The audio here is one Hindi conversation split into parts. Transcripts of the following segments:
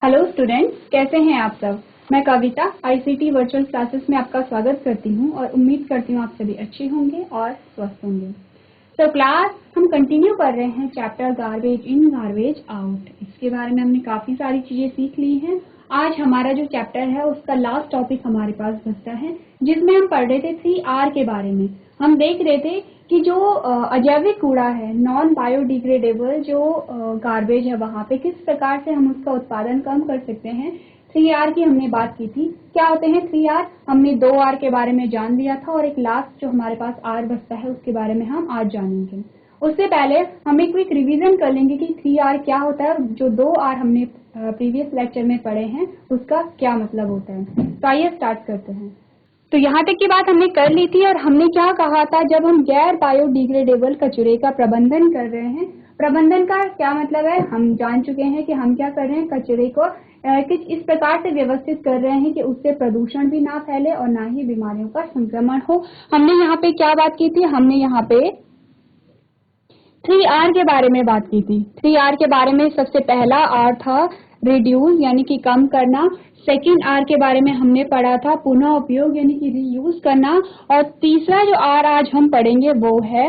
हेलो स्टूडेंट्स, कैसे हैं आप सब। मैं कविता आईसीटी वर्चुअल क्लासेस में आपका स्वागत करती हूं और उम्मीद करती हूं आप सभी अच्छे होंगे और स्वस्थ होंगे। तो क्लास हम कंटिन्यू कर रहे हैं chapter garbage in garbage out. इसके बारे में हमने काफ़ी सारी चीज़ें सीख ली हैं। आज हमारा जो चैप्टर है उसका लास्ट टॉपिक हमारे पास बचता है, जिसमें हम पढ़ रहे थे 3R के बारे में। हम देख रहे थे कि जो अजैविक कूड़ा है, नॉन बायोडिग्रेडेबल जो गार्बेज है, वहाँ पे किस प्रकार से हम उसका उत्पादन कम कर सकते हैं। 3R की हमने बात की थी। क्या होते हैं 3R? हमने 2R के बारे में जान लिया था और एक लास्ट जो हमारे पास R बचता है उसके बारे में हम आज जानेंगे। उससे पहले हम एक क्विक रिवीजन कर लेंगे कि 3R क्या होता है और जो 2R हमने प्रीवियस लेक्चर में पढ़े हैं उसका क्या मतलब होता है। तो आइए स्टार्ट करते हैं। तो यहाँ तक की बात हमने कर ली थी और हमने क्या कहा था, जब हम गैर बायोडिग्रेडेबल कचरे का प्रबंधन कर रहे हैं। प्रबंधन का क्या मतलब है, हम जान चुके हैं कि हम क्या कर रहे हैं, कचरे को कुछ इस प्रकार से व्यवस्थित कर रहे हैं कि उससे प्रदूषण भी ना फैले और ना ही बीमारियों का संक्रमण हो। हमने यहाँ पे क्या बात की थी, हमने यहाँ पे 3R के बारे में बात की थी। 3R के बारे में सबसे पहला R था रिड्यूस यानी कि कम करना। सेकेंड R के बारे में हमने पढ़ा था पुनः उपयोग यानी कि रीयूज करना। और तीसरा जो R आज हम पढ़ेंगे वो है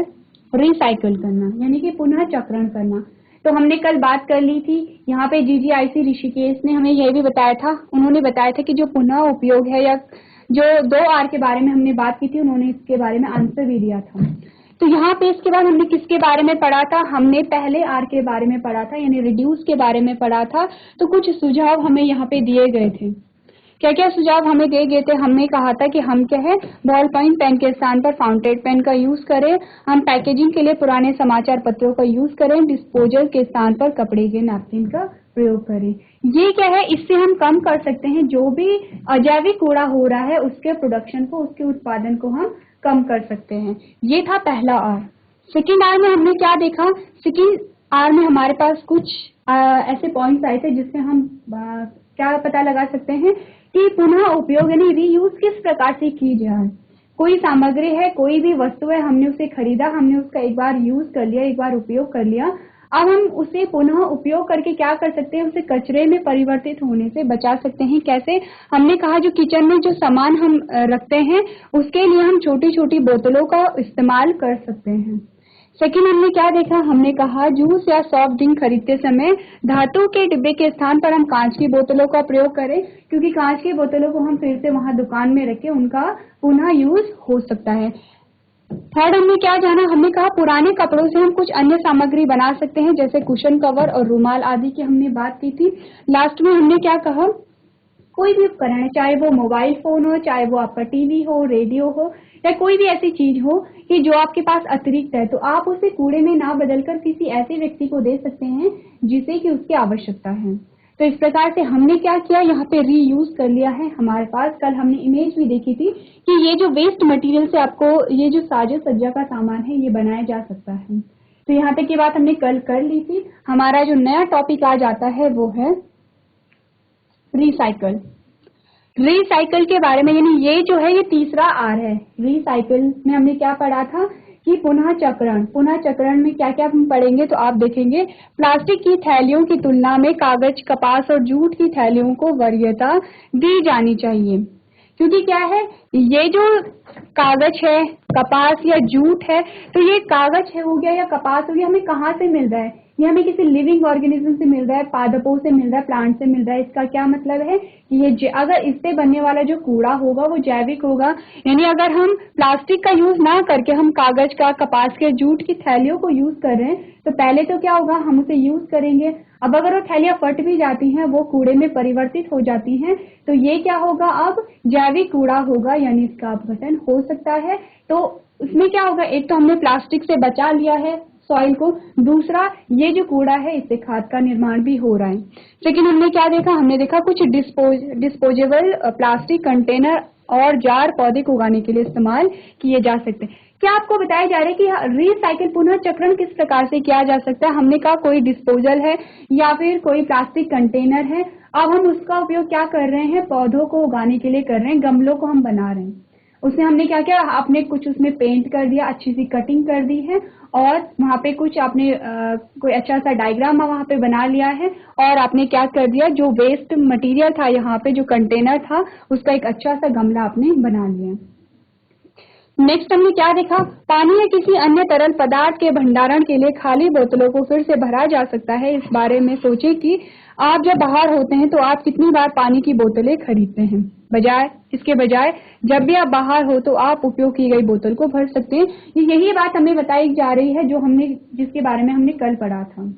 रिसाइकल करना यानी कि पुनः चक्रण करना। तो हमने कल बात कर ली थी, यहाँ पे जीजीआईसी ऋषिकेश ने हमें यह भी बताया था, उन्होंने बताया था कि जो पुनः उपयोग है या जो 2R के बारे में हमने बात की थी, उन्होंने इसके बारे में आंसर भी दिया था। तो यहाँ पे इसके बाद हमने किसके बारे में पढ़ा था, हमने पहले R के बारे में पढ़ा था यानी रिड्यूस के बारे में पढ़ा था। तो कुछ सुझाव हमें यहाँ पे दिए गए थे। क्या क्या सुझाव हमें दिए गए थे, हमने कहा था कि हम क्या है बॉल पॉइंट पेन के स्थान पर फाउंटेन पेन का यूज करें, हम पैकेजिंग के लिए पुराने समाचार पत्रों का यूज करें, डिस्पोजल के स्थान पर कपड़े के नैपकिन का प्रयोग करें। ये क्या है, इससे हम कम कर सकते हैं जो भी अजैविक कूड़ा हो रहा है उसके प्रोडक्शन को, उसके उत्पादन को हम कम कर सकते हैं। ये था पहला R। सेकेंड R में हमने क्या देखा, सेकेंड R में हमारे पास कुछ ऐसे पॉइंट्स आए थे जिससे हम क्या पता लगा सकते हैं कि पुनः उपयोग यानी रीयूज किस प्रकार से की जाए। कोई सामग्री है, कोई भी वस्तु है, हमने उसे खरीदा, हमने उसका एक बार यूज कर लिया, एक बार उपयोग कर लिया, अब हम उसे पुनः उपयोग करके क्या कर सकते हैं, उसे कचरे में परिवर्तित होने से बचा सकते हैं। कैसे? हमने कहा जो किचन में जो सामान हम रखते हैं उसके लिए हम छोटी छोटी बोतलों का इस्तेमाल कर सकते हैं। सेकेंड हमने क्या देखा, हमने कहा जूस या सॉफ्ट ड्रिंक खरीदते समय धातु के डिब्बे के स्थान पर हम कांच की बोतलों का प्रयोग करें, क्योंकि कांच की बोतलों को हम फिर से वहां दुकान में रखें, उनका पुनः यूज हो सकता है। थर्ड हमने क्या जाना, हमने कहा पुराने कपड़ों से हम कुछ अन्य सामग्री बना सकते हैं, जैसे कुशन कवर और रुमाल आदि की हमने बात की थी। लास्ट में हमने क्या कहा, कोई भी उपकरण है, चाहे वो मोबाइल फोन हो, चाहे वो आपका टीवी हो, रेडियो हो, या कोई भी ऐसी चीज हो कि जो आपके पास अतिरिक्त है, तो आप उसे कूड़े में ना बदलकर किसी ऐसे व्यक्ति को दे सकते हैं जिसे कि उसकी आवश्यकता है। तो इस प्रकार से हमने क्या किया, यहाँ पे रीयूज कर लिया है। हमारे पास कल हमने इमेज भी देखी थी कि ये जो वेस्ट मटेरियल से आपको ये जो साज सज्जा का सामान है ये बनाया जा सकता है। तो यहाँ तक की बात हमने कल कर ली थी। हमारा जो नया टॉपिक आज आता है वो है रिसाइकल। रिसाइकल के बारे में, यानी ये जो है ये तीसरा R है। रिसाइकल में हमने क्या पढ़ा था कि पुनः चक्रण। पुनः चक्रण में क्या क्या हम पढ़ेंगे तो आप देखेंगे, प्लास्टिक की थैलियों की तुलना में कागज, कपास और जूट की थैलियों को वरीयता दी जानी चाहिए। क्योंकि क्या है, ये जो कागज है, कपास या जूट है, तो ये कागज है हो गया या कपास हो गया, हमें कहाँ से मिल रहा है, ये हमें किसी लिविंग ऑर्गेनिज्म से मिल रहा है, पादपों से मिल रहा है, प्लांट से मिल रहा है। इसका क्या मतलब है कि ये अगर इससे बनने वाला जो कूड़ा होगा वो जैविक होगा। यानी अगर हम प्लास्टिक का यूज ना करके हम कागज का, कपास के, जूट की थैलियों को यूज कर रहे हैं, तो पहले तो क्या होगा, हम उसे यूज करेंगे, अब अगर वो थैलियां फट भी जाती हैं, वो कूड़े में परिवर्तित हो जाती हैं, तो ये क्या होगा, अब जैविक कूड़ा होगा, यानी इसका अपघटन हो सकता है। तो उसमें क्या होगा, एक तो हमने प्लास्टिक से बचा लिया है सॉइल को, दूसरा ये जो कूड़ा है इससे खाद का निर्माण भी हो रहा है। लेकिन हमने क्या देखा, हमने देखा कुछ डिस्पोजेबल प्लास्टिक कंटेनर और जार पौधे को उगाने के लिए इस्तेमाल किए जा सकते हैं। क्या आपको बताया जा रहा है कि रिसाइकिल पुनः चक्रण किस प्रकार से किया जा सकता है। हमने कहा कोई डिस्पोजल है या फिर कोई प्लास्टिक कंटेनर है, अब हम उसका उपयोग क्या कर रहे हैं, पौधों को उगाने के लिए कर रहे हैं, गमलों को हम बना रहे हैं। उसमें हमने क्या किया, आपने कुछ उसमें पेंट कर दिया, अच्छी सी कटिंग कर दी है और वहाँ पे कुछ आपने कोई अच्छा सा डायग्राम वहाँ पे बना लिया है और आपने क्या कर दिया, जो वेस्ट मटेरियल था यहाँ पे जो कंटेनर था उसका एक अच्छा सा गमला आपने बना लिया। नेक्स्ट हमने क्या देखा, पानी या किसी अन्य तरल पदार्थ के भंडारण के लिए खाली बोतलों को फिर से भरा जा सकता है। इस बारे में सोचें कि आप जब बाहर होते हैं तो आप कितनी बार पानी की बोतलें खरीदते हैं। इसके बजाय जब भी आप बाहर हो तो आप उपयोग की गई बोतल को भर सकते हैं। यही बात हमें बताई जा रही है जिसके बारे में हमने कल पढ़ा था।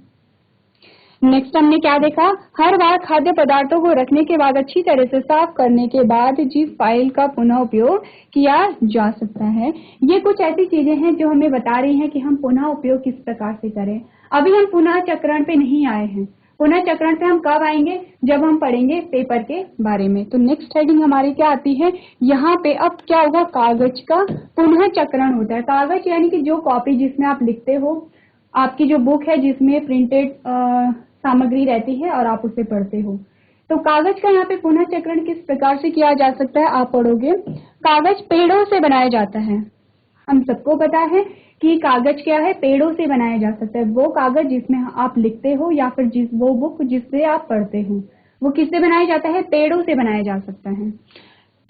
नेक्स्ट हमने क्या देखा, हर बार खाद्य पदार्थों को रखने के बाद अच्छी तरह से साफ करने के बाद जिप फाइल का पुनः उपयोग किया जा सकता है। ये कुछ ऐसी चीजें हैं जो हमें बता रही हैं कि हम पुनः उपयोग किस प्रकार से करें। अभी हम पुनः चक्रण पे नहीं आए हैं, पुनः चक्रण पे हम कब आएंगे, जब हम पढ़ेंगे पेपर के बारे में। तो नेक्स्ट हेडिंग हमारी क्या आती है, यहाँ पे अब क्या होगा, कागज का पुनः चक्रण होता है। कागज यानी कि जो कॉपी जिसमें आप लिखते हो, आपकी जो बुक है जिसमें प्रिंटेड सामग्री रहती है और आप उसे पढ़ते हो। तो कागज का यहाँ पे पुनः चक्रण किस प्रकार से किया जा सकता है, आप पढ़ोगे। कागज पेड़ों से बनाया जाता है। हम सबको पता है कि कागज क्या है, पेड़ों से बनाया जा सकता है। वो कागज जिसमें आप लिखते हो या फिर वो बुक जिससे आप पढ़ते हो, वो किससे बनाया जाता है, पेड़ों से बनाया जा सकता है।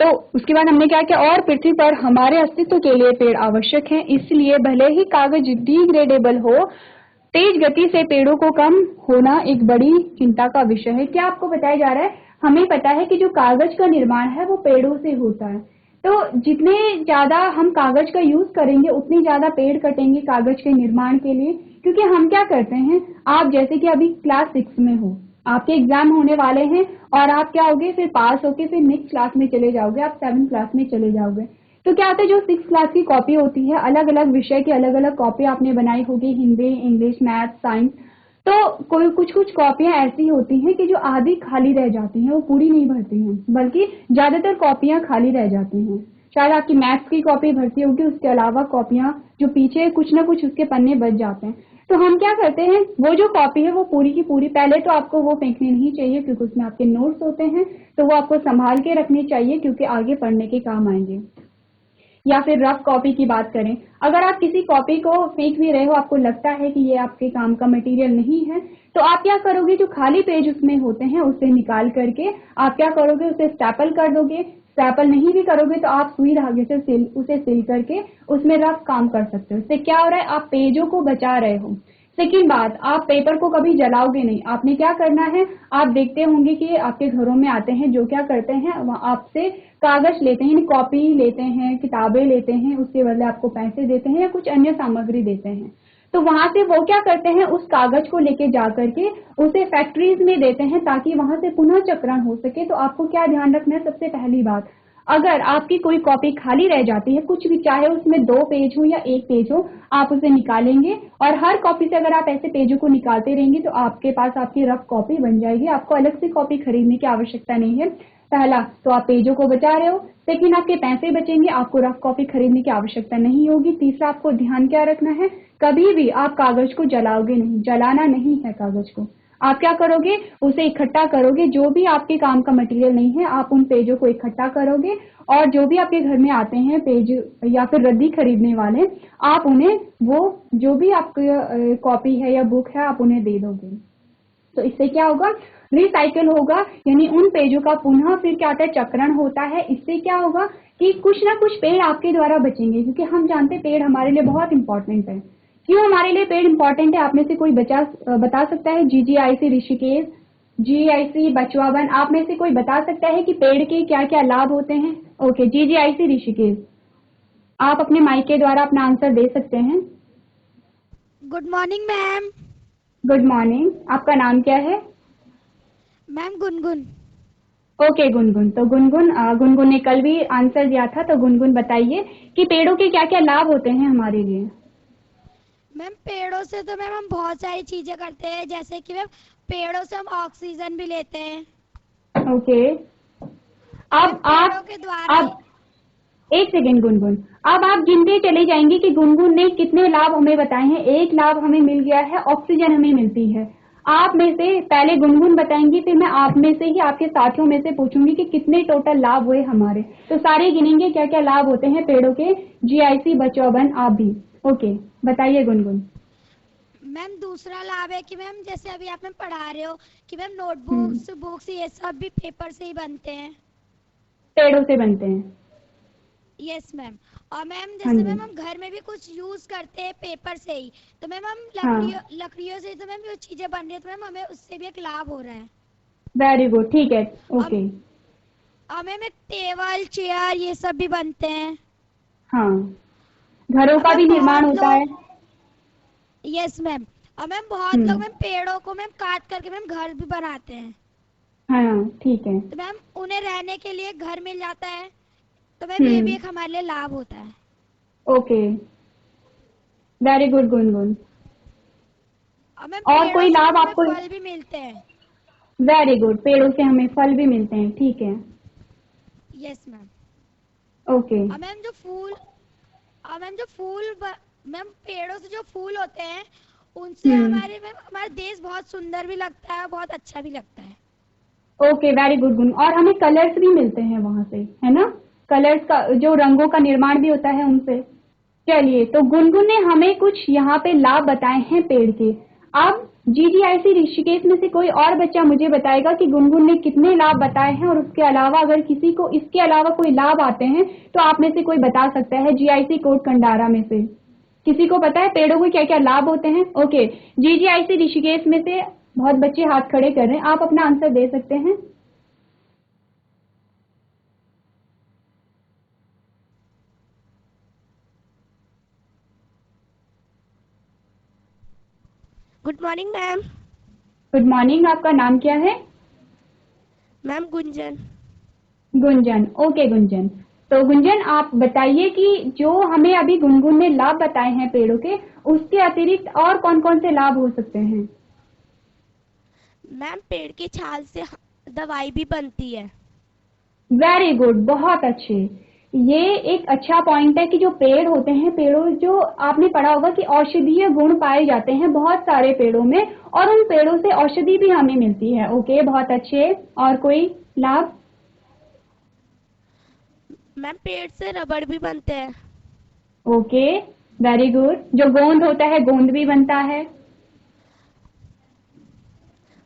तो उसके बाद हमने क्या किया, और पृथ्वी पर हमारे अस्तित्व के लिए पेड़ आवश्यक हैं, इसलिए भले ही कागज डिग्रेडेबल हो, तेज गति से पेड़ों को कम होना एक बड़ी चिंता का विषय है। क्या आपको बताया जा रहा है, हमें पता है कि जो कागज का निर्माण है वो पेड़ों से होता है। तो जितने ज्यादा हम कागज का यूज करेंगे उतनी ज्यादा पेड़ कटेंगे कागज के निर्माण के लिए। क्योंकि हम क्या करते हैं, आप जैसे कि अभी क्लास 6 में हो, आपके एग्जाम होने वाले हैं और आप क्या होगे, फिर पास होके फिर नेक्स्ट क्लास में चले जाओगे, आप 7th क्लास में चले जाओगे। तो क्या होता है, जो 6th क्लास की कॉपी होती है, अलग अलग विषय की अलग अलग कॉपी आपने बनाई होगी, हिंदी, इंग्लिश, मैथ, साइंस। तो कोई कुछ कॉपियां ऐसी होती हैं कि जो आधी खाली रह जाती हैं, वो पूरी नहीं भरती हैं, बल्कि ज्यादातर कॉपियां खाली रह जाती हैं। शायद आपकी मैथ्स की कॉपी भरती होगी, उसके अलावा कॉपियां जो पीछे कुछ ना कुछ उसके पन्ने बच जाते हैं। तो हम क्या करते हैं, वो जो कॉपी है वो पूरी की पूरी, पहले तो आपको वो फेंकनी नहीं चाहिए क्योंकि उसमें आपके नोट्स होते हैं, तो वो आपको संभाल के रखनी चाहिए क्योंकि आगे पढ़ने के काम आएंगे। या फिर रफ कॉपी की बात करें, अगर आप किसी कॉपी को फेंक भी रहे हो, आपको लगता है कि ये आपके काम का मटेरियल नहीं है, तो आप क्या करोगे, जो खाली पेज उसमें होते हैं उसे निकाल करके आप क्या करोगे, उसे स्टैपल कर दोगे। स्टैपल नहीं भी करोगे तो आप सुई धागे से उसे सिल करके उसमें रफ काम कर सकते हो। इससे क्या हो रहा है, आप पेजों को बचा रहे हो। सेकंड बात, आप पेपर को कभी जलाओगे नहीं। आपने क्या करना है, आप देखते होंगे कि आपके घरों में आते हैं जो क्या करते हैं, आपसे कागज लेते हैं, कॉपी लेते हैं, किताबें लेते हैं, उसके बदले आपको पैसे देते हैं या कुछ अन्य सामग्री देते हैं। तो वहां से वो क्या करते हैं, उस कागज को लेके जा करके उसे फैक्ट्रीज में देते हैं ताकि वहां से पुनः चक्रण हो सके। तो आपको क्या ध्यान रखना है, सबसे पहली बात, अगर आपकी कोई कॉपी खाली रह जाती है, कुछ भी, चाहे उसमें 2 पेज हो या 1 पेज हो, आप उसे निकालेंगे और हर कॉपी से अगर आप ऐसे पेजों को निकालते रहेंगे तो आपके पास आपकी रफ कॉपी बन जाएगी। आपको अलग से कॉपी खरीदने की आवश्यकता नहीं है। पहला तो आप पेजों को बचा रहे हो, सेकंड आपके पैसे बचेंगे, आपको रफ कॉपी खरीदने की आवश्यकता नहीं होगी। तीसरा, आपको ध्यान क्या रखना है, कभी भी आप कागज को जलाओगे नहीं, जलाना नहीं है कागज को। आप क्या करोगे, उसे इकट्ठा करोगे। जो भी आपके काम का मटेरियल नहीं है, आप उन पेजों को इकट्ठा करोगे और जो भी आपके घर में आते हैं पेज या फिर रद्दी खरीदने वाले, आप उन्हें वो जो भी आपकी कॉपी है या बुक है आप उन्हें दे दोगे। तो इससे क्या होगा, रिसाइकल होगा, यानी उन पेजों का पुनः फिर क्या होता है, चक्रण होता है। इससे क्या होगा कि कुछ ना कुछ पेड़ आपके द्वारा बचेंगे, क्योंकि हम जानते हैं पेड़ हमारे लिए बहुत इंपॉर्टेंट है। क्यों हमारे लिए पेड़ इंपॉर्टेंट है, आप में से कोई बता सकता है? GGIC ऋषिकेश, GIC बचवावन, आप में से कोई बता सकता है कि पेड़ के क्या क्या लाभ होते हैं? ओके, GGIC ऋषिकेश, आप अपने माइक के द्वारा अपना आंसर दे सकते हैं। Good morning ma'am. Good morning, आपका नाम क्या है? मैम गुनगुन। ओके गुनगुन, तो गुनगुन ने कल भी आंसर दिया था, तो गुनगुन बताइए कि पेड़ों के क्या क्या लाभ होते हैं हमारे लिए। मैम पेड़ों से तो मैम हम बहुत सारी चीजें करते हैं, जैसे कि मैम पेड़ों से हम ऑक्सीजन भी लेते हैं। ओके, अब पेड़ों के द्वारा अब एक सेकेंड गुनगुन, अब आप गिनते चले जाएंगे कि गुनगुन ने कितने लाभ हमें बताए हैं। एक लाभ हमें मिल गया है, ऑक्सीजन हमें मिलती है। आप में से पहले गुनगुन बताएंगी, फिर मैं आप में से ही आपके साथियों में से पूछूंगी कि कितने टोटल लाभ हुए हमारे। तो सारे गिनेंगे क्या क्या लाभ होते हैं पेड़ों के। जीआईसी बचाओ वन आप भी। ओके, बताइए गुनगुन। मैम दूसरा लाभ है कि मैम जैसे अभी आप मैम पढ़ा रहे हो कि मैम हम्म, नोटबुक्स बुक्स ये सब भी पेपर से ही बनते हैं। पेड़ों से बनते हैं। Yes ma'am. और मैम हाँ जैसे जी। मैम हम घर में भी कुछ यूज करते हैं पेपर से ही, तो मैम हम लकड़ियों हाँ, लकड़ियों से तो मैम जो चीजें बन रही है तो मैम हमें उससे भी एक लाभ हो रहा है। वेरी गुड, ठीक है। और, ओके। और मैम एक टेबल चेयर ये सब भी बनते हैं। हाँ, घरों और का भी मैम निर्माण बहुत होता है। लोग, यस मैम, और मैम बहुत लोग हम्म। मैम पेड़ों को मैम काट करके मैम घर भी बनाते हैं। हाँ, ठीक है। तो मैम उन्हें रहने के लिए घर मिल जाता है, तो मैम ये भी हम्म। एक हमारे लिए लाभ होता है। Okay, very good Gungun. और मैम और पेड़ों कोई से लाभ मैम हमें आपको? फल भी मिलते हैं। वेरी गुड, पेड़ों से हमें फल भी मिलते हैं, ठीक है। Yes ma'am. ओके। और मैम जो फूल और मैम जो फूल मैम पेड़ों से जो फूल होते हैं उनसे हम्म। हमारे मैम हमारा देश बहुत सुंदर भी लगता है, बहुत अच्छा भी लगता है। ओके, वेरी गुड गुन। और हमें कलर्स भी मिलते हैं वहां से, है ना? कलर्स का जो रंगों का निर्माण भी होता है उनसे। चलिए, तो गुनगुन ने हमें कुछ यहाँ पे लाभ बताए हैं पेड़ के। अब जीजीआईसी ऋषिकेश में से कोई और बच्चा मुझे बताएगा कि गुनगुन ने कितने लाभ बताए हैं, और उसके अलावा अगर किसी को इसके अलावा कोई लाभ आते हैं तो आप में से कोई बता सकता है जीआईसी कोट कंडारा में से। किसी को पता है पेड़ों को क्या क्या लाभ होते हैं? ओके, जीजीआईसी ऋषिकेश में से बहुत बच्चे हाथ खड़े कर रहे हैं, आप अपना आंसर दे सकते हैं। Good morning ma'am. Good morning, आपका नाम क्या है? मैम गुंजन। गुंजन। ओके गुंजन। तो गुंजन, आप बताइए कि जो हमें अभी गुनगुन ने लाभ बताए हैं पेड़ों के, उसके अतिरिक्त और कौन कौन से लाभ हो सकते हैं? मैम पेड़ की छाल से दवाई भी बनती है। वेरी गुड, बहुत अच्छे। ये एक अच्छा पॉइंट है कि जो पेड़ होते हैं, पेड़ों जो आपने पढ़ा होगा कि औषधीय गुण पाए जाते हैं बहुत सारे पेड़ों में, और उन पेड़ों से औषधि भी हमें मिलती है। ओके, बहुत अच्छे। और कोई लाभ? मैम पेड़ से रबड़ भी बनते हैं। Okay, very good. जो गोंद होता है, गोंद भी बनता है।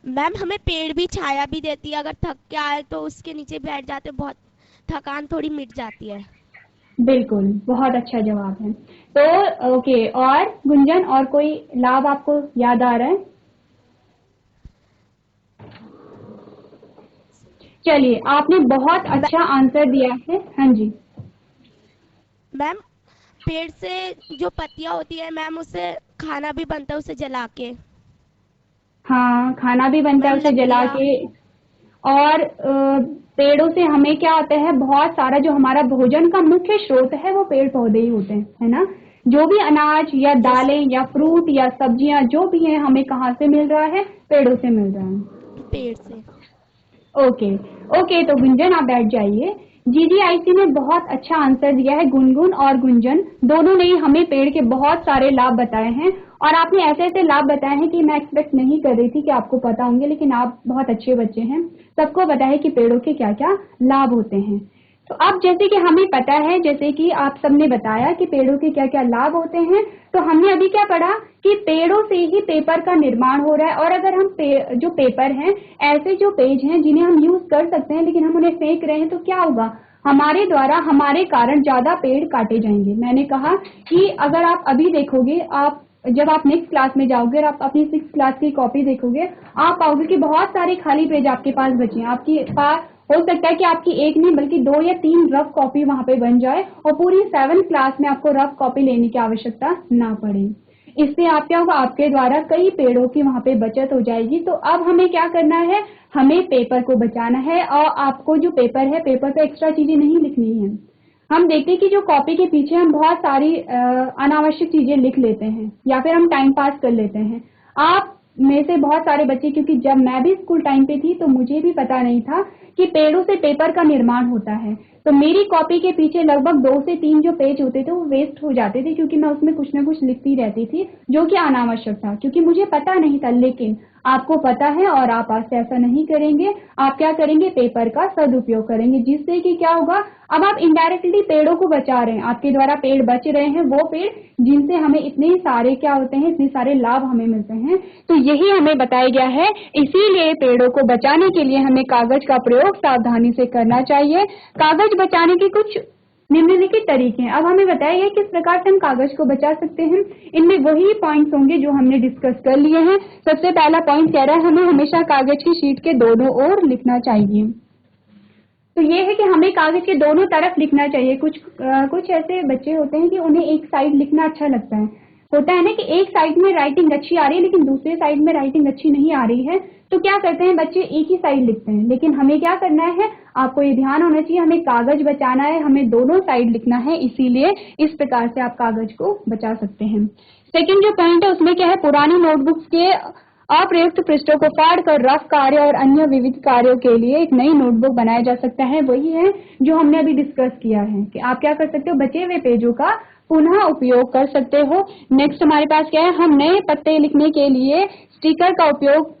मैम हमें पेड़ भी छाया भी देती है, अगर थक के आए तो उसके नीचे बैठ जाते, बहुत थकान थोड़ी मिट जाती है। बिल्कुल, बहुत अच्छा जवाब है। तो ओके, और गुंजन, और कोई लाभ आपको याद आ रहा है? चलिए, आपने बहुत अच्छा आंसर दिया है। हाँ जी। मैम पेड़ से जो पत्तियां होती है मैम उससे खाना भी बनता है उसे जला के। हाँ, खाना भी बनता है मैम उसे जला लकड़ियाँ। के। और पेड़ों से हमें क्या आता है, बहुत सारा जो हमारा भोजन का मुख्य स्रोत है वो पेड़ पौधे ही होते हैं, है ना? जो भी अनाज या यस दालें या फ्रूट या सब्जियां जो भी है, हमें कहाँ से मिल रहा है? पेड़ों से मिल रहा है। पेड़ से। ओके। ओके, तो गुंजन आप बैठ जाइए। जीजीआईसी ने बहुत अच्छा आंसर दिया है। गुनगुन और गुंजन दोनों ने ही हमें पेड़ के बहुत सारे लाभ बताए हैं, और आपने ऐसे ऐसे लाभ बताए हैं कि मैं एक्सपेक्ट नहीं कर रही थी कि आपको पता होंगे, लेकिन आप बहुत अच्छे बच्चे हैं। सबको पता है कि पेड़ों के क्या क्या लाभ होते हैं। तो अब जैसे कि हमें पता है, जैसे कि आप सबने बताया कि पेड़ों के क्या क्या लाभ होते हैं, तो हमने अभी क्या पढ़ा कि पेड़ों से ही पेपर का निर्माण हो रहा है। और अगर हम जो पेपर हैं, ऐसे जो पेज हैं जिन्हें हम यूज कर सकते हैं लेकिन हम उन्हें फेंक रहे हैं, तो क्या होगा? हमारे द्वारा हमारे कारण ज्यादा पेड़ काटे जाएंगे। मैंने कहा कि अगर आप अभी देखोगे, आप जब आप नेक्स्ट क्लास में जाओगे और आप अपनी 6th क्लास की कॉपी देखोगे, आप पाओगे कि बहुत सारे खाली पेज आपके पास बचे हैं। आपके पास हो सकता है कि आपकी एक नहीं बल्कि 2 या 3 रफ कॉपी वहां पे बन जाए, और पूरी 7th क्लास में आपको रफ कॉपी लेने की आवश्यकता ना पड़े। इससे आप क्या होगा, आपके द्वारा कई पेड़ों की वहां पे बचत हो जाएगी। तो अब हमें क्या करना है? हमें पेपर को बचाना है, और आपको जो पेपर है, पेपर पे एक्स्ट्रा चीजें नहीं लिखनी है। हम देखते हैं कि जो कॉपी के पीछे हम बहुत सारी अनावश्यक चीजें लिख लेते हैं, या फिर हम टाइम पास कर लेते हैं। आप में से बहुत सारे बच्चे, क्योंकि जब मैं भी स्कूल टाइम पे थी तो मुझे भी पता नहीं था कि पेड़ों से पेपर का निर्माण होता है। तो मेरी कॉपी के पीछे लगभग 2 से 3 जो पेज होते थे वो वेस्ट हो जाते थे, क्योंकि मैं उसमें कुछ ना कुछ लिखती रहती थी जो कि अनावश्यक था, क्योंकि मुझे पता नहीं था। लेकिन आपको पता है और आप आज से ऐसा नहीं करेंगे। आप क्या करेंगे, पेपर का सदुपयोग करेंगे, जिससे कि क्या होगा, अब आप इनडायरेक्टली पेड़ों को बचा रहे हैं, आपके द्वारा पेड़ बच रहे हैं, वो पेड़ जिनसे हमें इतने सारे क्या होते हैं, इतने सारे लाभ हमें मिलते हैं। तो यही हमें बताया गया है। इसीलिए पेड़ों को बचाने के लिए हमें कागज का प्रयोग सावधानी से करना चाहिए। कागज बचाने के कुछ निम्नलिखित तरीके हैं। अब हमें बताया किस प्रकार से हम कागज को बचा सकते हैं। इनमें वही पॉइंट्स होंगे जो हमने डिस्कस कर लिए हैं। सबसे पहला पॉइंट कह रहा है हमें हमेशा कागज की शीट के दोनों ओर लिखना चाहिए। तो ये है कि हमें कागज के दोनों तरफ लिखना चाहिए। कुछ ऐसे बच्चे होते हैं कि उन्हें एक साइड लिखना अच्छा लगता है। होता है ना कि एक साइड में राइटिंग अच्छी आ रही है लेकिन दूसरे साइड में राइटिंग अच्छी नहीं आ रही है, तो क्या करते हैं बच्चे, एक ही साइड लिखते हैं। लेकिन हमें क्या करना है, आपको ये ध्यान होना चाहिए, हमें कागज बचाना है, हमें दोनों साइड लिखना है। इसीलिए इस प्रकार से आप कागज को बचा सकते हैं। सेकेंड जो पॉइंट है उसमें क्या है, पुरानी नोटबुक्स के अप्रयुक्त पृष्ठों को फाड़कर रफ कार्य और अन्य विविध कार्यों के लिए एक नई नोटबुक बनाया जा सकता है। वही है जो हमने अभी डिस्कस किया है कि आप क्या कर सकते हो, बचे हुए पेजों का पुनः उपयोग कर सकते हो। नेक्स्ट हमारे पास क्या है, हम नए पत्ते लिखने के लिए स्टिकर का उपयोग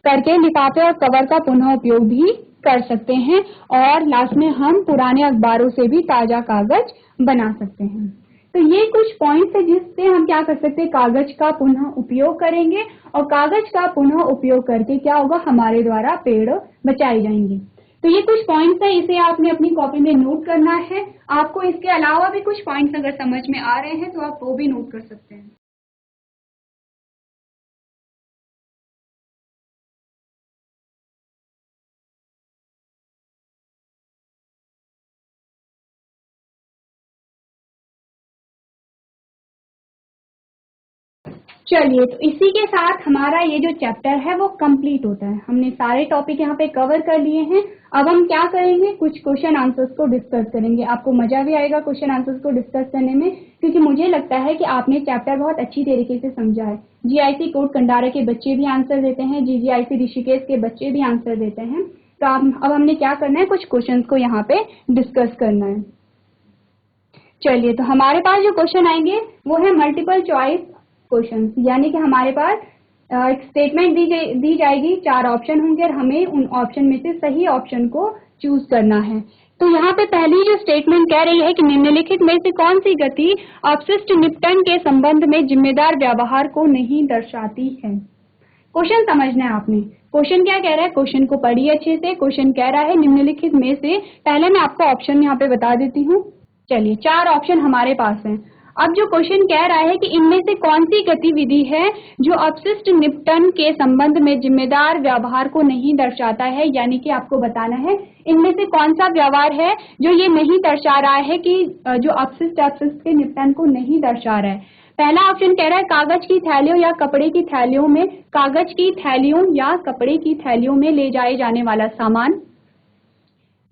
करके लिफाफे और कवर का पुनः उपयोग भी कर सकते हैं। और लास्ट में हम पुराने अखबारों से भी ताजा कागज बना सकते हैं। तो ये कुछ पॉइंट्स है जिससे हम क्या कर सकते हैं, कागज का पुनः उपयोग करेंगे और कागज का पुनः उपयोग करके क्या होगा, हमारे द्वारा पेड़ बचाए जाएंगे। तो ये कुछ पॉइंट्स है, इसे आपने अपनी कॉपी में नोट करना है। आपको इसके अलावा भी कुछ पॉइंट्स अगर समझ में आ रहे हैं तो आप वो भी नोट कर सकते हैं। चलिए, तो इसी के साथ हमारा ये जो चैप्टर है वो कंप्लीट होता है। हमने सारे टॉपिक यहाँ पे कवर कर लिए हैं। अब हम क्या करेंगे, कुछ क्वेश्चन आंसर्स को डिस्कस करेंगे। आपको मजा भी आएगा क्वेश्चन आंसर्स को डिस्कस करने में, क्योंकि मुझे लगता है कि आपने चैप्टर बहुत अच्छी तरीके से समझा है। जीआईसी कोट कंडारा के बच्चे भी आंसर देते हैं, जीजीआईसी ऋषिकेश के बच्चे भी आंसर देते हैं। तो अब हमने क्या करना है, कुछ क्वेश्चन को यहाँ पे डिस्कस करना है। चलिए, तो हमारे पास जो क्वेश्चन आएंगे वो है मल्टीपल चॉइस क्वेश्चन, यानी कि हमारे पास एक स्टेटमेंट दी जाएगी, 4 ऑप्शन होंगे और हमें उन ऑप्शन में से सही ऑप्शन को चूज करना है। तो यहाँ पे पहली जो स्टेटमेंट कह रही है कि निम्नलिखित में से कौन सी गति अपशिष्ट निपटन के संबंध में जिम्मेदार व्यवहार को नहीं दर्शाती है। क्वेश्चन समझना है आपने। क्वेश्चन क्या कह रहा है, क्वेश्चन को पढ़िए अच्छे से। क्वेश्चन कह रहा है निम्नलिखित में से, पहले मैं आपको ऑप्शन यहाँ पे बता देती हूँ। चलिए, 4 ऑप्शन हमारे पास हैं। अब जो क्वेश्चन कह रहा है कि इनमें से कौन सी गतिविधि है जो अपशिष्ट निपटन के संबंध में जिम्मेदार व्यवहार को नहीं दर्शाता है, यानी कि आपको बताना है इनमें से कौन सा व्यवहार है जो ये नहीं दर्शा रहा है, कि जो अपशिष्ट के निपटन को नहीं दर्शा रहा है। पहला ऑप्शन कह रहा है कागज की थैलियों या कपड़े की थैलियों में, कागज की थैलियों या कपड़े की थैलियों में ले जाए जाने वाला सामान।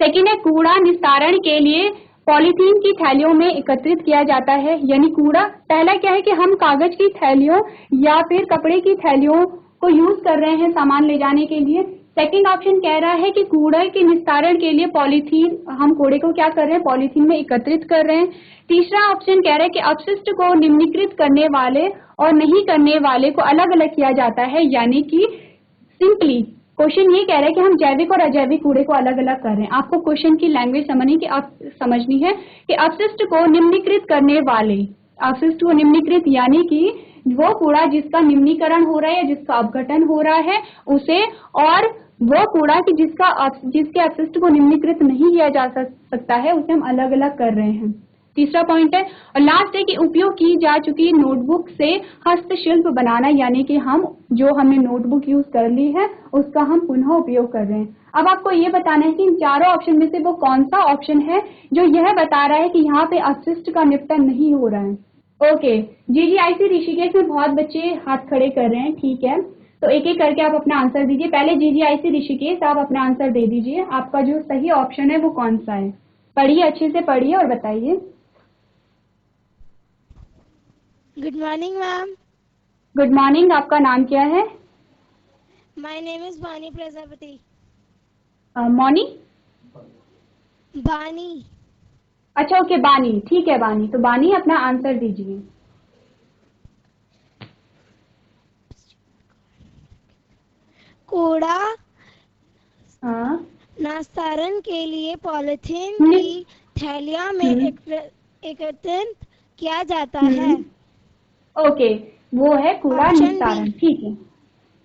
सेकेंड है कूड़ा निस्तारण के लिए पॉलीथीन की थैलियों में एकत्रित किया जाता है, यानी कूड़ा, पहला क्या है कि हम कागज की थैलियों या फिर कपड़े की थैलियों को यूज कर रहे हैं सामान ले जाने के लिए। सेकंड ऑप्शन कह रहा है कि कूड़े के निस्तारण के लिए पॉलीथीन, हम कूड़े को क्या कर रहे हैं, पॉलीथीन में एकत्रित कर रहे हैं। तीसरा ऑप्शन कह रहा है कि अपशिष्ट को निम्नीकृत करने वाले और नहीं करने वाले को अलग अलग किया जाता है, यानी कि सिंपली क्वेश्चन ये कह रहा है कि हम जैविक और अजैविक कूड़े को अलग अलग कर रहे हैं। आपको क्वेश्चन की लैंग्वेज समझनी है कि अपशिष्ट को निम्नीकृत करने वाले, अपशिष्ट को निम्नीकृत यानी कि वो कूड़ा जिसका निम्नीकरण हो रहा है या जिसका अपघटन हो रहा है उसे, और वो कूड़ा कि जिसके अपशिष्ट को निम्नीकृत नहीं किया जा सकता है उसे हम अलग अलग कर रहे हैं। तीसरा पॉइंट है, और लास्ट है कि उपयोग की जा चुकी नोटबुक से हस्तशिल्प बनाना, यानी कि हम जो हमने नोटबुक यूज कर ली है उसका हम पुनः उपयोग कर रहे हैं। अब आपको ये बताना है कि इन चारों ऑप्शन में से वो कौन सा ऑप्शन है जो यह बता रहा है कि यहाँ पे अपशिष्ट का निपटन नहीं हो रहा है। ओके, जीजीआईसी ऋषिकेश में बहुत बच्चे हाथ खड़े कर रहे हैं, ठीक है, तो एक एक करके आप अपना आंसर दीजिए। पहले जीजीआईसी ऋषिकेश आप अपना आंसर दे दीजिए, आपका जो सही ऑप्शन है वो कौन सा है। पढ़िए, अच्छे से पढ़िए और बताइए। Good morning ma'am. Good morning, आपका नाम क्या है? माय नेम इज बानी प्रजापति। मॉनी, बानी। अच्छा ओके, बानी, ठीक है बानी। तो बानी अपना आंसर दीजिए। कूड़ा हाँ। निस्तारण के लिए पॉलिथीन हम्म, की थैलियों में हम्म, एकत्रित किया जाता है। ओके, वो है कूड़ा ऑप्शन बी। निस्तारण। ठीक है,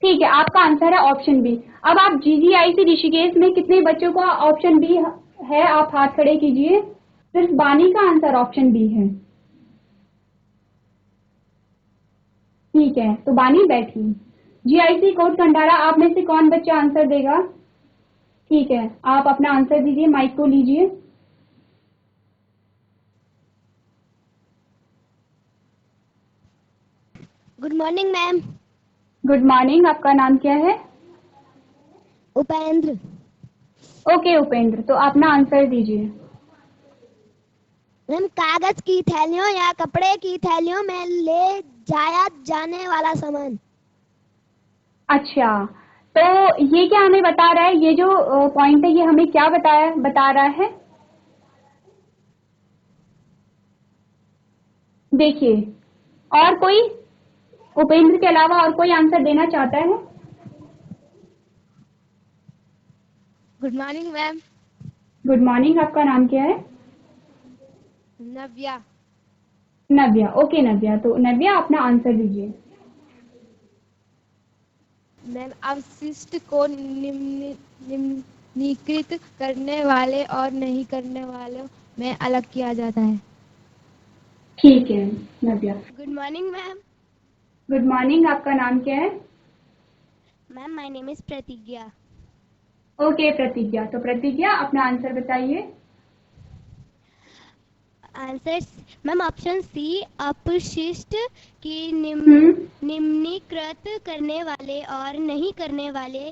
ठीक है, आपका आंसर है ऑप्शन बी। अब आप जीजीआईसी ऋषिकेश में कितने बच्चों का ऑप्शन बी है? आप हाथ खड़े कीजिए। सिर्फ बानी का आंसर ऑप्शन बी है। ठीक है, तो बानी बैठिए। जीआईसी कोट खंडारा, आप में से कौन बच्चा आंसर देगा? ठीक है, आप अपना आंसर दीजिए, माइक को लीजिए। Good morning ma'am. Good morning, आपका नाम क्या है? उपेंद्र। ओके उपेंद्र, तो अपना आंसर दीजिए। मैम, कागज की थैलियों या कपड़े की थैलियों में ले जाया जाने वाला सामान। अच्छा, तो ये क्या हमें बता रहा है? ये जो पॉइंट है ये हमें क्या बता रहा है? देखिए, और कोई उपेंद्र के अलावा और कोई आंसर देना चाहता है? Good morning ma'am. Good morning, आपका नाम क्या है? नव्या। नव्या। ओके नव्या, तो नव्या अपना आंसर दीजिए। मैम, अवशिष्ट को निम्नीकृत करने वाले और नहीं करने वालों में अलग किया जाता है। ठीक है Navya. Good morning ma'am. Good morning, आपका नाम क्या है? Ma'am, my name is Pratigya. Okay Pratigya, तो प्रतिज्ञा अपना आंसर बताइए। आंसर मैम ऑप्शन सी, अपशिष्ट की हम्म, निम्नीकृत करने वाले और नहीं करने वाले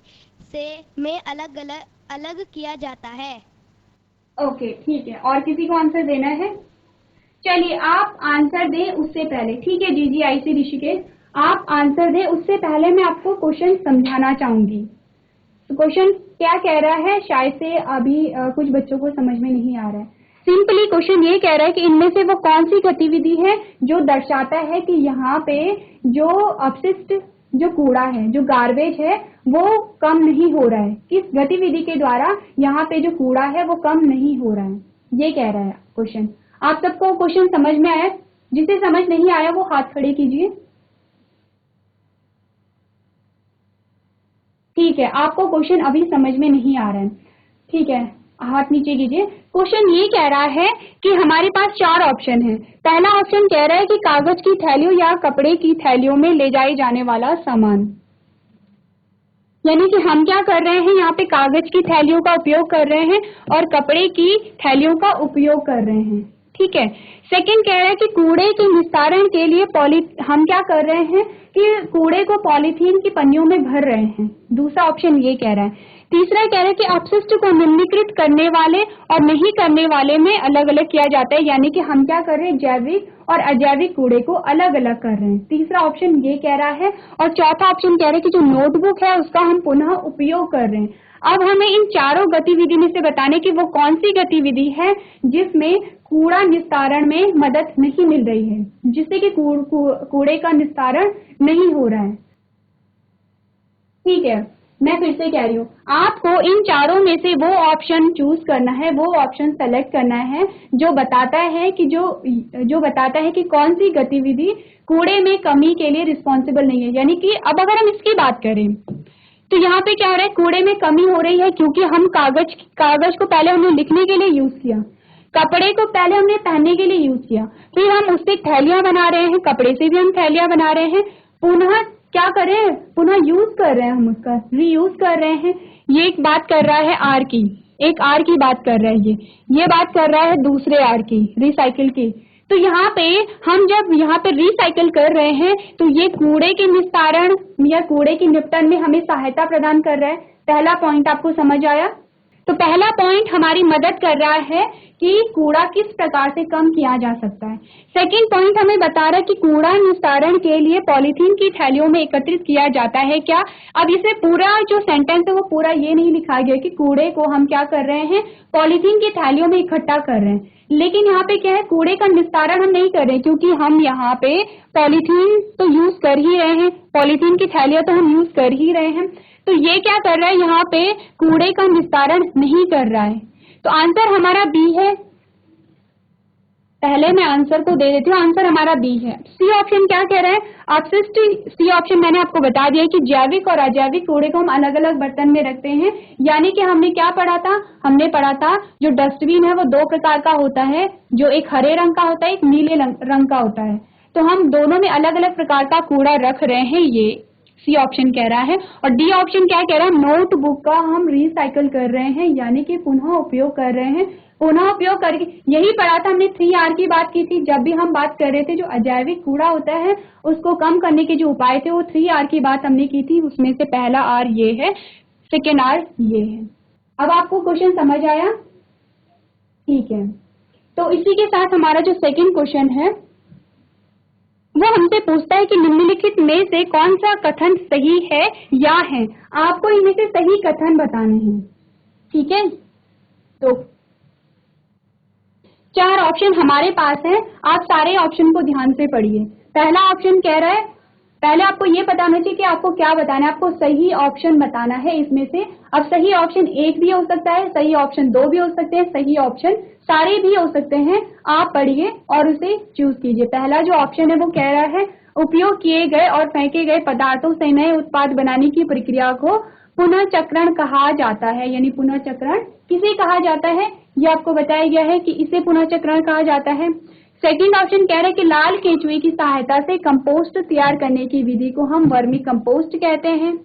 से में अलग किया जाता है। ओके ठीक है, और किसी को आंसर देना है? चलिए आप आंसर दें उससे पहले, ठीक है जीजीआईसी ऋषिकेश, आप आंसर दें उससे पहले मैं आपको क्वेश्चन समझाना चाहूंगी। तो क्वेश्चन क्या कह रहा है? शायद से अभी कुछ बच्चों को समझ में नहीं आ रहा है। सिंपली क्वेश्चन ये कह रहा है कि इनमें से वो कौन सी गतिविधि है जो दर्शाता है कि यहाँ पे जो अपशिष्ट, जो कूड़ा है, जो गार्बेज है, वो कम नहीं हो रहा है। किस गतिविधि के द्वारा यहाँ पे जो कूड़ा है वो कम नहीं हो रहा है, ये कह रहा है क्वेश्चन। आप सबको क्वेश्चन समझ में आया? जिसे समझ नहीं आया वो हाथ खड़े कीजिए। ठीक है, आपको क्वेश्चन अभी समझ में नहीं आ रहा है, ठीक है, हाथ नीचे कीजिए। क्वेश्चन ये कह रहा है कि हमारे पास चार ऑप्शन है। पहला ऑप्शन कह रहा है कि कागज की थैलियों या कपड़े की थैलियों में ले जाए जाने वाला सामान, यानी कि हम क्या कर रहे हैं, यहाँ पे कागज की थैलियों का उपयोग कर रहे हैं और कपड़े की थैलियों का उपयोग कर रहे हैं, ठीक है। सेकंड कह रहा है कि कूड़े के निस्तारण के लिए हम क्या कर रहे हैं कि कूड़े को पॉलीथीन की पन्नियों में भर रहे हैं। दूसरा ऑप्शन ये कह रहा है। तीसरा कह रहा है कि अपशिष्ट को निम्नीकृत करने वाले और नहीं करने वाले में अलग अलग किया जाता है, यानी कि हम क्या कर रहे हैं, जैविक और अजैविक कूड़े को अलग अलग कर रहे हैं। तीसरा ऑप्शन ये कह रहा है। और चौथा ऑप्शन कह रहा है कि जो नोटबुक है उसका हम पुनः उपयोग कर रहे हैं। अब हमें इन चारों गतिविधि में से बताने की वो कौन सी गतिविधि है जिसमें कूड़ा निस्तारण में मदद नहीं मिल रही है, जिससे कि कूड़े का निस्तारण नहीं हो रहा है। ठीक है, मैं फिर से कह रही हूँ, आपको इन चारों में से वो ऑप्शन चूज करना है, वो ऑप्शन सेलेक्ट करना है जो बताता है कि जो बताता है कि कौन सी गतिविधि कूड़े में कमी के लिए रिस्पॉन्सिबल नहीं है। यानी कि अब अगर हम इसकी बात करें तो यहाँ पे क्या हो रहा है, कूड़े में कमी हो रही है क्योंकि हम कागज को पहले हमने लिखने के लिए यूज किया, कपड़े को पहले हमने पहनने के लिए यूज किया, फिर हम उससे थैलियां बना रहे हैं, कपड़े से भी हम थैलियां बना रहे हैं, पुनः क्या करें, पुनः यूज कर रहे हैं, हम उसका रीयूज कर रहे हैं। ये एक बात कर रहा है आर की, एक आर की बात कर रहा है, ये बात कर रहा है दूसरे आर की, रिसाइकिल की। तो यहाँ पे हम जब यहाँ पे रिसाइकिल कर रहे हैं तो ये कूड़े के निस्तारण या कूड़े की निपटन में हमें सहायता प्रदान कर रहा है। पहला पॉइंट आपको समझ आया? तो पहला पॉइंट हमारी मदद कर रहा है कि कूड़ा किस प्रकार से कम किया जा सकता है। सेकंड पॉइंट हमें बता रहा है कि कूड़ा निस्तारण के लिए पॉलीथीन की थैलियों में एकत्रित किया जाता है क्या। अब इसे पूरा जो सेंटेंस है वो पूरा ये नहीं लिखा गया कि कूड़े को हम क्या कर रहे हैं, पॉलीथीन की थैलियों में इकट्ठा कर रहे हैं, लेकिन यहाँ पे क्या है, कूड़े का निस्तारण हम नहीं कर रहे क्योंकि हम यहाँ पे पॉलीथीन तो यूज कर ही रहे हैं, पॉलीथीन की थैलियां तो हम यूज कर ही रहे हैं। तो ये क्या कर रहा है, यहाँ पे कूड़े का निस्तारण नहीं कर रहा है। तो आंसर हमारा बी है। पहले मैं आंसर को दे देती हूँ, आंसर हमारा बी है। सी ऑप्शन क्या कह रहा है, अपशिष्ट। सी ऑप्शन मैंने आपको बता दिया कि जैविक और अजैविक कूड़े को हम अलग अलग बर्तन में रखते हैं। यानी कि हमने क्या पढ़ा था, हमने पढ़ा था जो डस्टबिन है वो दो प्रकार का होता है, जो एक हरे रंग का होता है, एक नीले रंग का होता है। तो हम दोनों में अलग अलग प्रकार का कूड़ा रख रहे हैं, ये सी ऑप्शन कह रहा है। और डी ऑप्शन क्या कह रहा है, नोटबुक का हम रिसाइकल कर रहे हैं, यानी कि पुनः उपयोग कर रहे हैं। पुनः उपयोग करके यही पढ़ा था हमने, 3R की बात की थी जब भी हम बात कर रहे थे, जो अजैविक कूड़ा होता है उसको कम करने के जो उपाय थे वो 3R की बात हमने की थी। उसमें से पहला R ये है, सेकेंड R ये है। अब आपको क्वेश्चन समझ आया? ठीक है, तो इसी के साथ हमारा जो सेकेंड क्वेश्चन है वो हमसे पूछता है कि निम्नलिखित में से कौन सा कथन सही है या है। आपको इनमें से सही कथन बताने हैं, ठीक है। तो 4 ऑप्शन हमारे पास है, आप सारे ऑप्शन को ध्यान से पढ़िए। पहला ऑप्शन कह रहा है, पहले आपको ये बताना चाहिए कि आपको क्या बताना है, आपको सही ऑप्शन बताना है इसमें से। अब सही ऑप्शन 1 भी हो सकता है, सही ऑप्शन 2 भी हो सकते हैं, सही ऑप्शन सारे भी हो सकते हैं। आप पढ़िए और उसे चूज कीजिए। पहला जो ऑप्शन है वो कह रहा है, उपयोग किए गए और फेंके गए पदार्थों से नए उत्पाद बनाने की प्रक्रिया को पुनः चक्रण कहा जाता है। यानी पुनः चक्रण किसे कहा जाता है, ये आपको बताया गया है कि इसे पुनः चक्रण कहा जाता है। सेकंड ऑप्शन कह रहा है कि लाल केंचुए की सहायता से कंपोस्ट तैयार करने की विधि को हम वर्मी कंपोस्ट कहते हैं।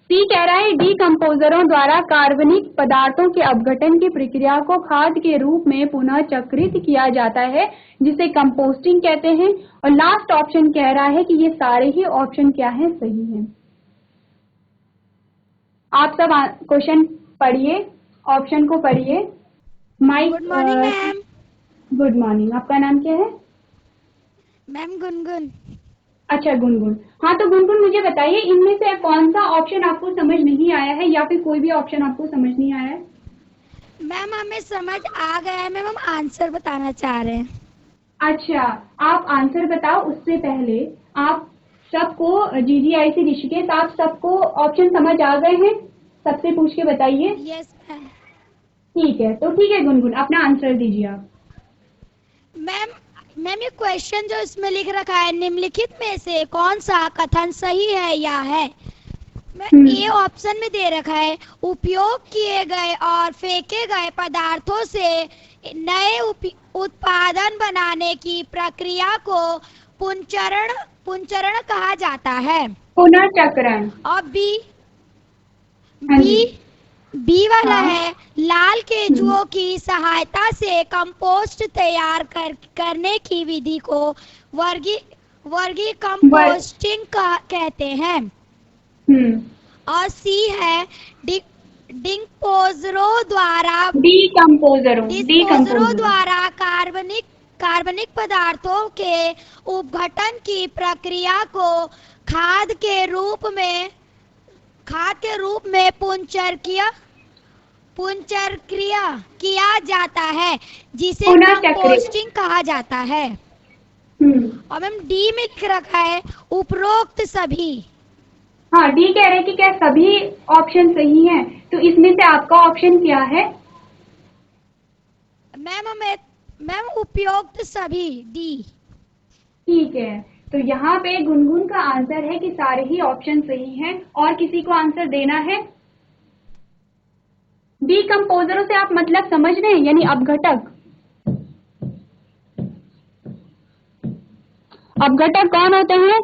सी कह रहा है, डीकंपोजरों द्वारा कार्बनिक पदार्थों के अपघटन की प्रक्रिया को खाद के रूप में पुनः चक्रित किया जाता है, जिसे कंपोस्टिंग कहते हैं। और लास्ट ऑप्शन कह रहा है कि ये सारे ही ऑप्शन क्या है, सही है। आप सब क्वेश्चन पढ़िए, ऑप्शन को पढ़िए। Mike. Good morning ma'am. Good morning, आपका नाम क्या है? मैम गुनगुन। अच्छा गुनगुन। हाँ तो गुनगुन मुझे बताइए, इनमें से कौन सा ऑप्शन आपको समझ नहीं आया है या फिर कोई भी ऑप्शन आपको समझ नहीं आया है? मैम हमें समझ आ गया है मैम, हम आंसर बताना चाह रहे हैं। अच्छा, आप आंसर बताओ। उससे पहले आप सबको, GGIC ऋषिकेश, आप सबको ऑप्शन समझ आ गए हैं? सबसे पूछ के बताइए। Yes ma'am. ठीक है, तो ठीक है गुनगुन, अपना आंसर दीजिए आप। मैम मैम ये क्वेश्चन जो इसमें लिख रखा है, निम्नलिखित में से कौन सा कथन सही है या है। ये ऑप्शन में दे रखा है, उपयोग किए गए और फेंके गए पदार्थों से नए उत्पादन बनाने की प्रक्रिया को पुनर्चक्रण कहा जाता है। पुनर्चक्रण। और बी वाला है, लाल केंचुओं की सहायता से कंपोस्ट तैयार करने की विधि को वर्गी कंपोस्टिंग कहते हैं। और सी है, डिकम्पोजरों द्वारा कार्बनिक पदार्थों के अपघटन की प्रक्रिया को खाद के रूप में पुनर्चक्रिया किया जाता है, जिसे कंपोस्टिंग कहा जाता है। और मैम डी में लिख रखा है, उपरोक्त सभी। हाँ, डी कह रहे हैं कि क्या सभी ऑप्शन सही हैं, तो इसमें से आपका ऑप्शन क्या है? मैम उपरोक्त सभी, डी। ठीक है, तो यहाँ पे गुनगुन का आंसर है कि सारे ही ऑप्शन सही हैं। और किसी को आंसर देना है? डीकंपोजरों से आप मतलब समझ रहे हैं, यानी अपघटक। अपघटक कौन होते हैं?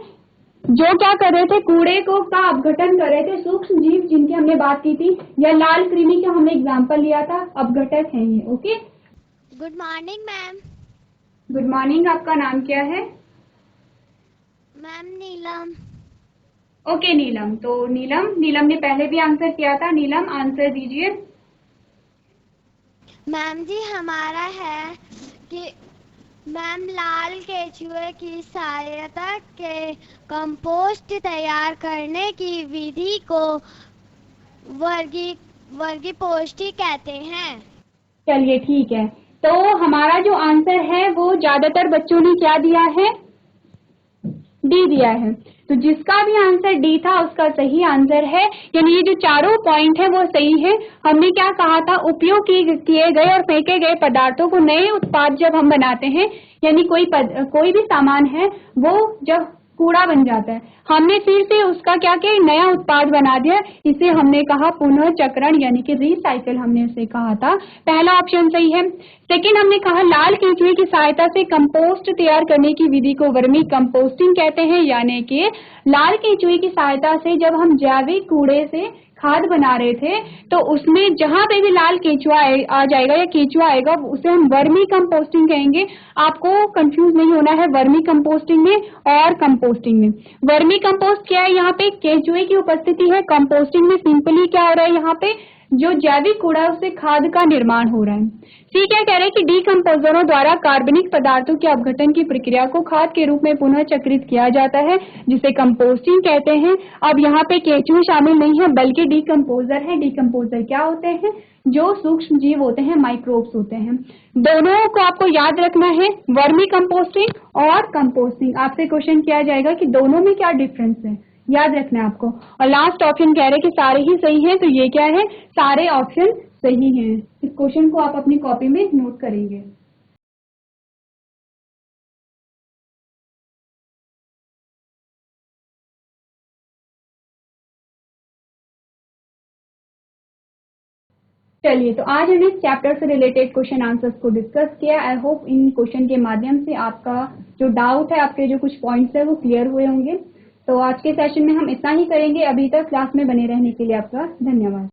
जो क्या कर रहे थे, कूड़े को का अपघटन कर रहे थे, सूक्ष्म जीव जिनकी हमने बात की थी, या लाल कृमि का हमने एग्जाम्पल लिया था, अपघटक है ये। Okay, good morning ma'am. Good morning, आपका नाम क्या है? मैम नीलम। ओके नीलम, तो नीलम ने पहले भी आंसर किया था। नीलम आंसर दीजिए। मैम जी हमारा है कि मैम लाल केंचुए की सहायता के कंपोस्ट तैयार करने की विधि को वर्गी पोस्टी कहते हैं। चलिए ठीक है, तो हमारा जो आंसर है वो ज्यादातर बच्चों ने क्या दिया है? डी दिया है। तो जिसका भी आंसर डी था उसका सही आंसर है, यानी ये जो चारों पॉइंट है वो सही है। हमने क्या कहा था, उपयोग किए गए और फेंके गए पदार्थों को नए उत्पाद जब हम बनाते हैं, यानी कोई भी सामान है वो जब कूड़ा बन जाता है, हमने फिर से उसका क्या किया, नया उत्पाद बना दिया, इसे हमने कहा पुनः चक्रण यानी कि रिसाइकल, हमने इसे कहा था। पहला ऑप्शन सही है। सेकंड, हमने कहा लाल केंचुए की सहायता से कंपोस्ट तैयार करने की विधि को वर्मी कंपोस्टिंग कहते हैं, यानी कि लाल केंचुए की सहायता से जब हम जैविक कूड़े से खाद बना रहे थे तो उसमें जहां पे भी लाल केंचुआ आ जाएगा या केंचुआ आएगा उसे हम वर्मी कंपोस्टिंग कहेंगे। आपको कंफ्यूज नहीं होना है वर्मी कंपोस्टिंग में और कंपोस्टिंग में। वर्मी कंपोस्ट क्या है, यहाँ पे केंचुए की उपस्थिति है। कंपोस्टिंग में सिंपली क्या हो रहा है, यहाँ पे जो जैविक कूड़ा है उससे खाद का निर्माण हो रहा है। सी क्या कह रहे हैं कि डीकंपोजरों द्वारा कार्बनिक पदार्थों के अपघटन की प्रक्रिया को खाद के रूप में पुनः चक्रित किया जाता है, जिसे कंपोस्टिंग कहते हैं। अब यहाँ पे केंचुए शामिल नहीं है बल्कि डीकंपोजर है। डीकंपोजर क्या होते हैं, जो सूक्ष्म जीव होते हैं, माइक्रोब्स होते हैं। दोनों को आपको याद रखना है, वर्मी कंपोस्टिंग और कंपोस्टिंग। आपसे क्वेश्चन किया जाएगा कि दोनों में क्या डिफरेंस है, याद रखना है आपको। और लास्ट ऑप्शन कह रहे हैं कि सारे ही सही हैं, तो ये क्या है, सारे ऑप्शन सही हैं। इस क्वेश्चन को आप अपनी कॉपी में नोट करेंगे। चलिए, तो आज हमने इस चैप्टर से रिलेटेड क्वेश्चन आंसर्स को डिस्कस किया। आई होप इन क्वेश्चन के माध्यम से आपका जो डाउट है, आपके जो कुछ पॉइंट्स है वो क्लियर हुए होंगे। तो आज के सेशन में हम इतना ही करेंगे। अभी तक क्लास में बने रहने के लिए आपका धन्यवाद।